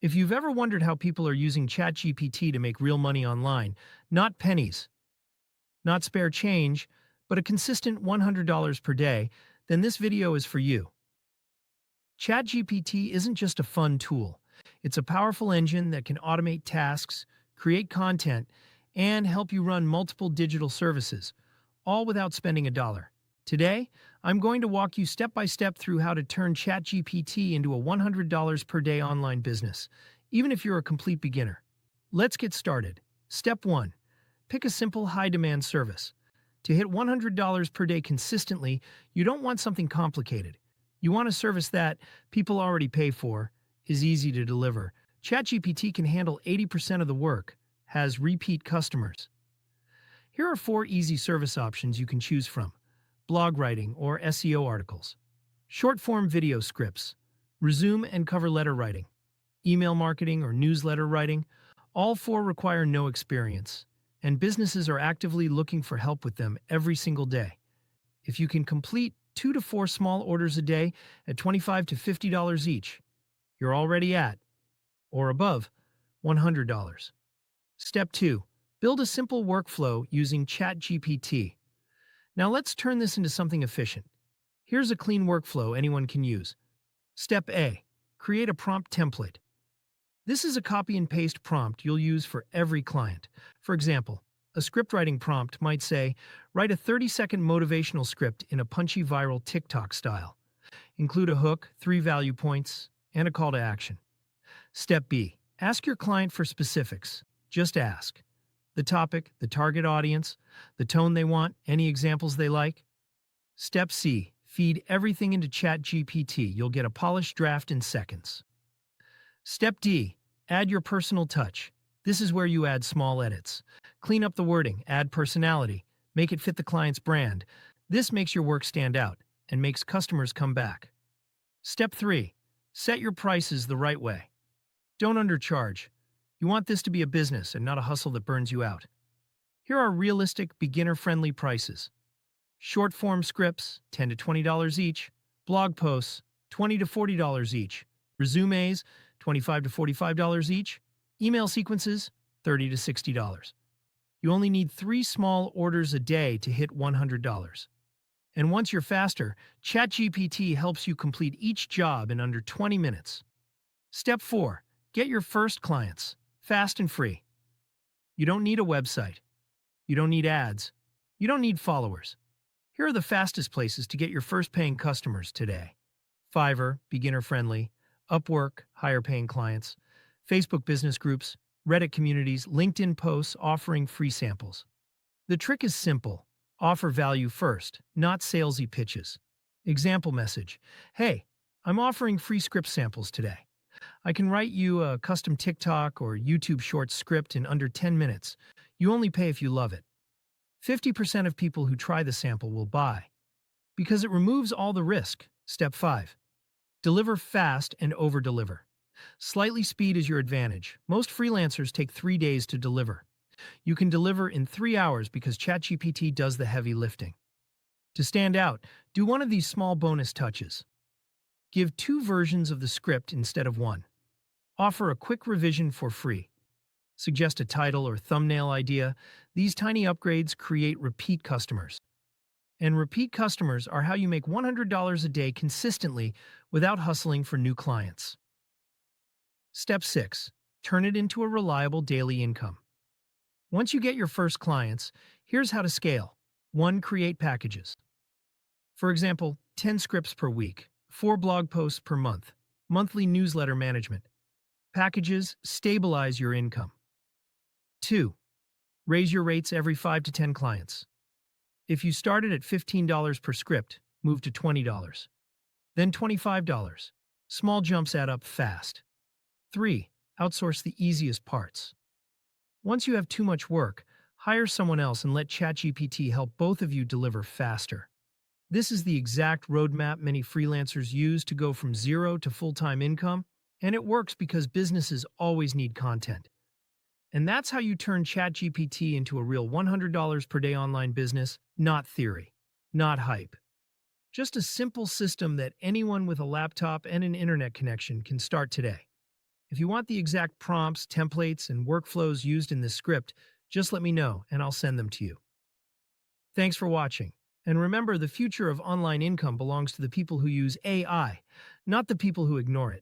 If you've ever wondered how people are using ChatGPT to make real money online, not pennies, not spare change, but a consistent $100 per day, then this video is for you. ChatGPT isn't just a fun tool. It's a powerful engine that can automate tasks, create content, and help you run multiple digital services, all without spending a dollar. Today, I'm going to walk you step by step through how to turn ChatGPT into a $100 per day online business, even if you're a complete beginner. Let's get started. Step 1. Pick a simple high-demand service. To hit $100 per day consistently, you don't want something complicated. You want a service that people already pay for, is easy to deliver. ChatGPT can handle 80% of the work, has repeat customers. Here are 4 easy service options you can choose from: blog writing or SEO articles, short-form video scripts, resume and cover letter writing, email marketing or newsletter writing. All 4 require no experience, and businesses are actively looking for help with them every single day. If you can complete 2 to 4 small orders a day at $25 to $50 each, you're already at, or above, $100. Step 2. Build a simple workflow using ChatGPT. Now let's turn this into something efficient. Here's a clean workflow anyone can use. Step A. Create a prompt template. This is a copy and paste prompt you'll use for every client. For example, a script writing prompt might say, write a 30-second motivational script in a punchy viral TikTok style. Include a hook, 3 value points, and a call to action. Step B. Ask your client for specifics. Just ask. The topic, the target audience, the tone they want, any examples they like. Step C. Feed everything into ChatGPT. You'll get a polished draft in seconds. Step D. Add your personal touch. This is where you add small edits. Clean up the wording, add personality, make it fit the client's brand. This makes your work stand out and makes customers come back. Step 3. Set your prices the right way. Don't undercharge. You want this to be a business and not a hustle that burns you out. Here are realistic, beginner-friendly prices. Short-form scripts, $10 to $20 each. Blog posts, $20 to $40 each. Resumes, $25 to $45 each. Email sequences, $30 to $60. You only need 3 small orders a day to hit $100. And once you're faster, ChatGPT helps you complete each job in under 20 minutes. Step 4. Get your first clients. Fast and free. You don't need a website. You don't need ads. You don't need followers. Here are the fastest places to get your first paying customers today: Fiverr, beginner-friendly; Upwork, higher-paying clients; Facebook business groups; Reddit communities; LinkedIn posts offering free samples. The trick is simple. Offer value first, not salesy pitches. Example message: hey, I'm offering free script samples today. I can write you a custom TikTok or YouTube Shorts script in under 10 minutes. You only pay if you love it. 50% of people who try the sample will buy, because it removes all the risk. Step 5. Deliver fast and over-deliver. Slightly speed is your advantage. Most freelancers take 3 days to deliver. You can deliver in 3 hours because ChatGPT does the heavy lifting. To stand out, do one of these small bonus touches. Give 2 versions of the script instead of 1. Offer a quick revision for free. Suggest a title or thumbnail idea. These tiny upgrades create repeat customers. And repeat customers are how you make $100 a day consistently without hustling for new clients. Step 6. Turn it into a reliable daily income. Once you get your first clients, here's how to scale. 1. Create packages. For example, 10 scripts per week. 4 blog posts per month. Monthly newsletter management. Packages stabilize your income. 2. Raise your rates every 5 to 10 clients. If you started at $15 per script, move to $20. Then $25. Small jumps add up fast. 3. Outsource the easiest parts. Once you have too much work, hire someone else and let ChatGPT help both of you deliver faster. This is the exact roadmap many freelancers use to go from zero to full-time income, and it works because businesses always need content. And that's how you turn ChatGPT into a real $100 per day online business, not theory, not hype. Just a simple system that anyone with a laptop and an internet connection can start today. If you want the exact prompts, templates, and workflows used in this script, just let me know and I'll send them to you. Thanks for watching. And remember, the future of online income belongs to the people who use AI, not the people who ignore it.